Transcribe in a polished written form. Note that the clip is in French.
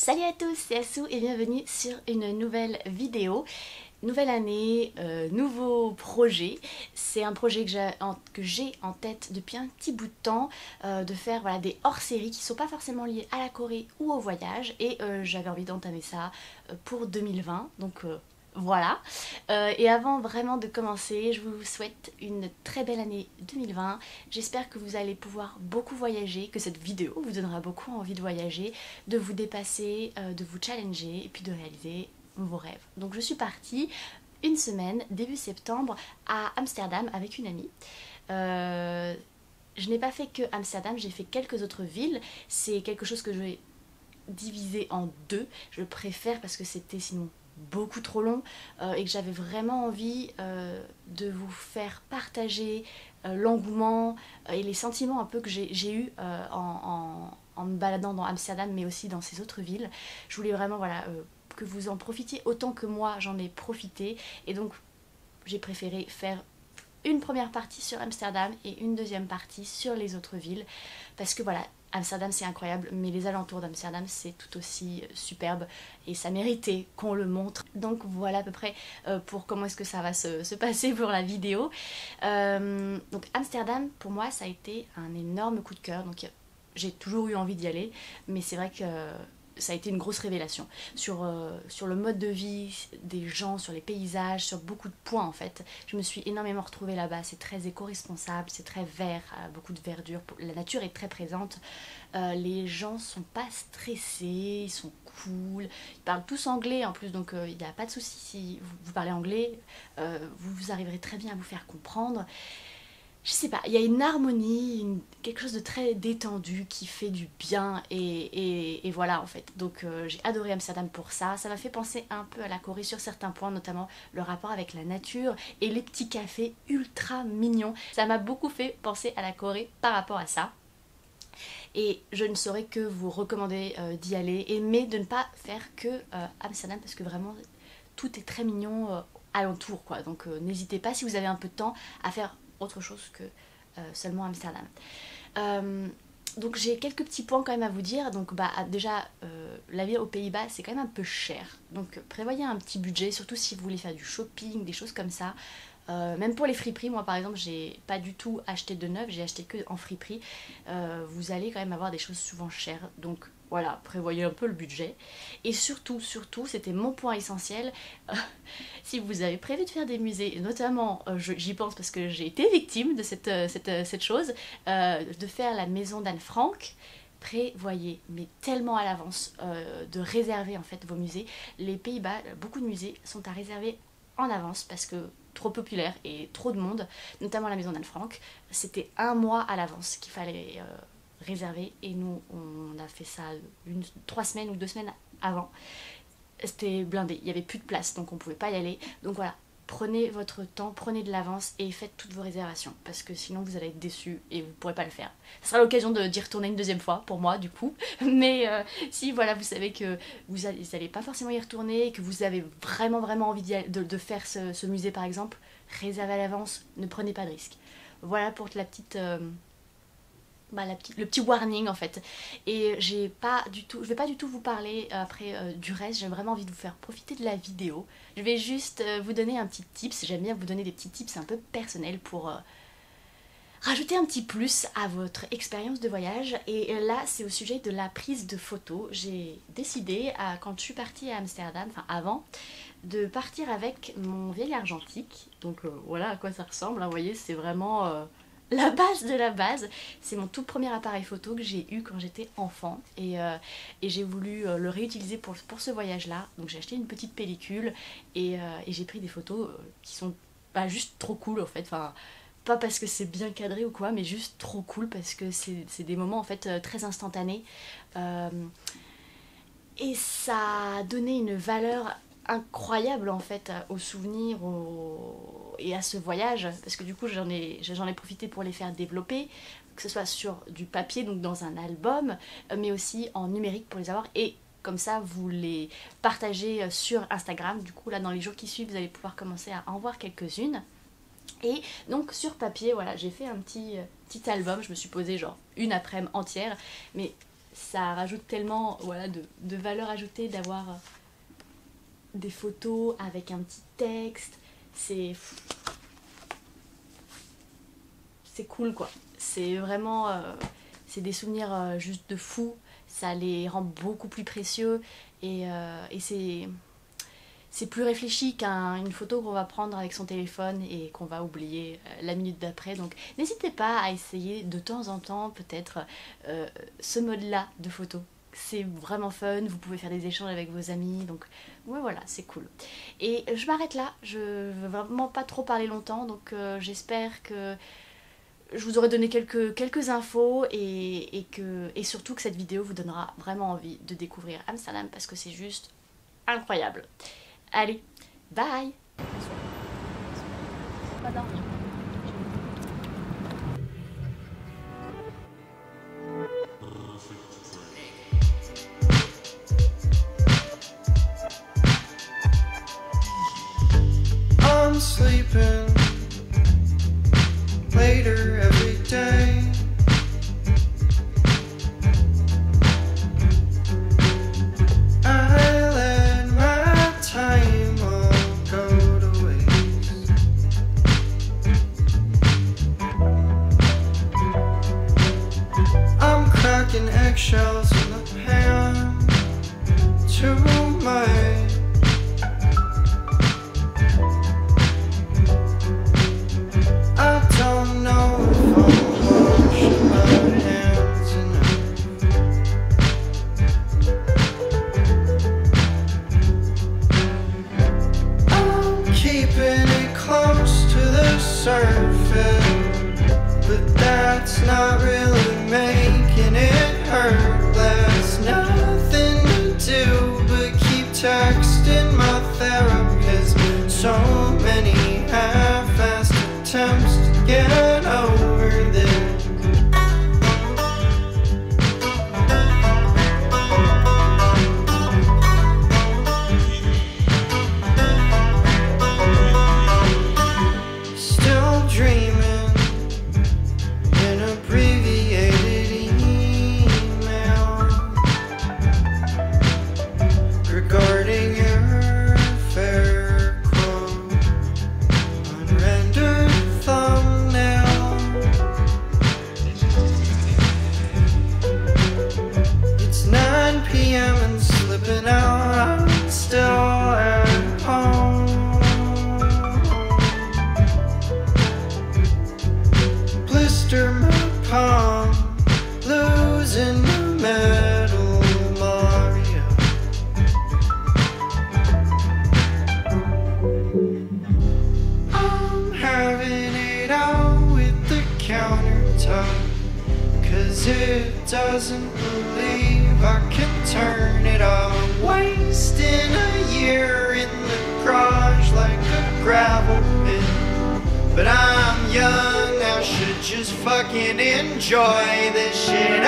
Salut à tous, c'est Assou et bienvenue sur une nouvelle vidéo. Nouvelle année, nouveau projet. C'est un projet que j'ai en tête depuis un petit bout de temps, de faire voilà, des hors-séries qui ne sont pas forcément liés à la Corée ou au voyage. Et j'avais envie d'entamer ça pour 2020. Donc voilà. Et avant vraiment de commencer, je vous souhaite une très belle année 2020. J'espère que vous allez pouvoir beaucoup voyager, que cette vidéo vous donnera beaucoup envie de voyager, de vous dépasser, de vous challenger et puis de réaliser vos rêves. Donc je suis partie une semaine, début septembre, à Amsterdam avec une amie. Je n'ai pas fait que Amsterdam, j'ai fait quelques autres villes. C'est quelque chose que je vais diviser en deux. Je préfère parce que c'était sinon beaucoup trop long et que j'avais vraiment envie de vous faire partager l'engouement et les sentiments un peu que j'ai eu en me baladant dans Amsterdam mais aussi dans ces autres villes. Je voulais vraiment voilà, que vous en profitiez autant que moi j'en ai profité et donc j'ai préféré faire une première partie sur Amsterdam et une deuxième partie sur les autres villes parce que voilà, Amsterdam c'est incroyable mais les alentours d'Amsterdam c'est tout aussi superbe et ça méritait qu'on le montre. Donc voilà à peu près pour comment est-ce que ça va se passer pour la vidéo. Donc Amsterdam pour moi ça a été un énorme coup de cœur, donc j'ai toujours eu envie d'y aller mais c'est vrai que ça a été une grosse révélation sur le mode de vie des gens, sur les paysages, sur beaucoup de points en fait. Je me suis énormément retrouvée là-bas, c'est très éco-responsable, c'est très vert, beaucoup de verdure, la nature est très présente, les gens sont pas stressés, ils sont cool, ils parlent tous anglais en plus donc il n'y a pas de souci si vous parlez anglais, vous arriverez très bien à vous faire comprendre. Je sais pas, il y a une harmonie, quelque chose de très détendu qui fait du bien et voilà en fait. Donc j'ai adoré Amsterdam pour ça. Ça m'a fait penser un peu à la Corée sur certains points, notamment le rapport avec la nature et les petits cafés ultra mignons. Ça m'a beaucoup fait penser à la Corée par rapport à ça. Et je ne saurais que vous recommander d'y aller, mais de ne pas faire que Amsterdam parce que vraiment tout est très mignon alentour quoi. Donc n'hésitez pas si vous avez un peu de temps à faire autre chose que seulement Amsterdam. Donc j'ai quelques petits points quand même à vous dire. Donc bah déjà la vie aux Pays-Bas c'est quand même un peu cher. Donc prévoyez un petit budget, surtout si vous voulez faire du shopping, des choses comme ça. Même pour les friperies, moi par exemple j'ai pas du tout acheté de neuf, j'ai acheté que en friperie. Vous allez quand même avoir des choses souvent chères. Donc voilà, prévoyez un peu le budget. Et surtout, c'était mon point essentiel, si vous avez prévu de faire des musées, notamment, j'y pense parce que j'ai été victime de cette chose, de faire la maison d'Anne Frank, prévoyez, mais tellement à l'avance, de réserver en fait vos musées. Les Pays-Bas, beaucoup de musées sont à réserver en avance parce que trop populaire et trop de monde, notamment la maison d'Anne Frank, c'était un mois à l'avance qu'il fallait réservé et nous on a fait ça 3 semaines ou 2 semaines avant. C'était blindé, il n'y avait plus de place donc on pouvait pas y aller. Donc voilà, prenez votre temps, prenez de l'avance et faites toutes vos réservations parce que sinon vous allez être déçus et vous pourrez pas le faire. Ce sera l'occasion d'y retourner une deuxième fois pour moi du coup. Mais si voilà vous savez que vous allez pas forcément y retourner et que vous avez vraiment envie de faire ce musée par exemple, réservez à l'avance, ne prenez pas de risques. Voilà pour la petite... le petit warning en fait. Et je vais pas du tout vous parler après du reste, j'ai vraiment envie de vous faire profiter de la vidéo. Je vais juste vous donner un petit tips, j'aime bien vous donner des petits tips un peu personnels pour rajouter un petit plus à votre expérience de voyage. Et là c'est au sujet de la prise de photos. J'ai décidé quand je suis partie à Amsterdam, enfin avant, de partir avec mon vieil argentique. Donc voilà à quoi ça ressemble, hein, vous voyez c'est vraiment... la base de la base, c'est mon tout premier appareil photo que j'ai eu quand j'étais enfant et j'ai voulu le réutiliser pour ce voyage-là. Donc j'ai acheté une petite pellicule et j'ai pris des photos qui sont pas juste trop cool en fait. Enfin, pas parce que c'est bien cadré ou quoi, mais juste trop cool parce que c'est des moments en fait très instantanés. Et ça a donné une valeur incroyable en fait aux souvenirs et à ce voyage parce que du coup j'en ai profité pour les faire développer, que ce soit sur du papier donc dans un album mais aussi en numérique pour les avoir et comme ça vous les partagez sur Instagram. Du coup là dans les jours qui suivent vous allez pouvoir commencer à en voir quelques-unes. Et donc sur papier voilà j'ai fait un petit album, je me suis posée genre une après-midi entière mais ça rajoute tellement voilà, de valeur ajoutée d'avoir des photos avec un petit texte. C'est cool quoi. C'est vraiment c'est des souvenirs juste de fou. Ça les rend beaucoup plus précieux et c'est plus réfléchi qu'une photo qu'on va prendre avec son téléphone et qu'on va oublier la minute d'après. Donc n'hésitez pas à essayer de temps en temps peut-être ce mode-là de photo. C'est vraiment fun, vous pouvez faire des échanges avec vos amis, donc ouais, voilà, c'est cool. Et je m'arrête là, je veux vraiment pas trop parler longtemps, donc j'espère que je vous aurai donné quelques infos et surtout que cette vidéo vous donnera vraiment envie de découvrir Amsterdam parce que c'est juste incroyable. Allez, bye. Pas dormir. I'm sleeping later every day. I let my time all go to waste. I'm cracking eggshells in the pan too much. I don't know if I'm washing my hands enough. I'm keeping it close to the surface, but that's not really making it hurt. There's nothing to do but keep texting my therapist. So many half-assed attempts to get over this. Still dreaming in abbreviated email regarding your fair quote, unrendered thumbnail. It's 9 p.m. and slipping out. I'm still at home. Blister my palm, losing the medal, Mario. I'm having it out with the countertop, 'cause it doesn't believe I can turn it off. Wasting a year in the garage like a gravel pit. But I'm young, I should just fucking enjoy this shit.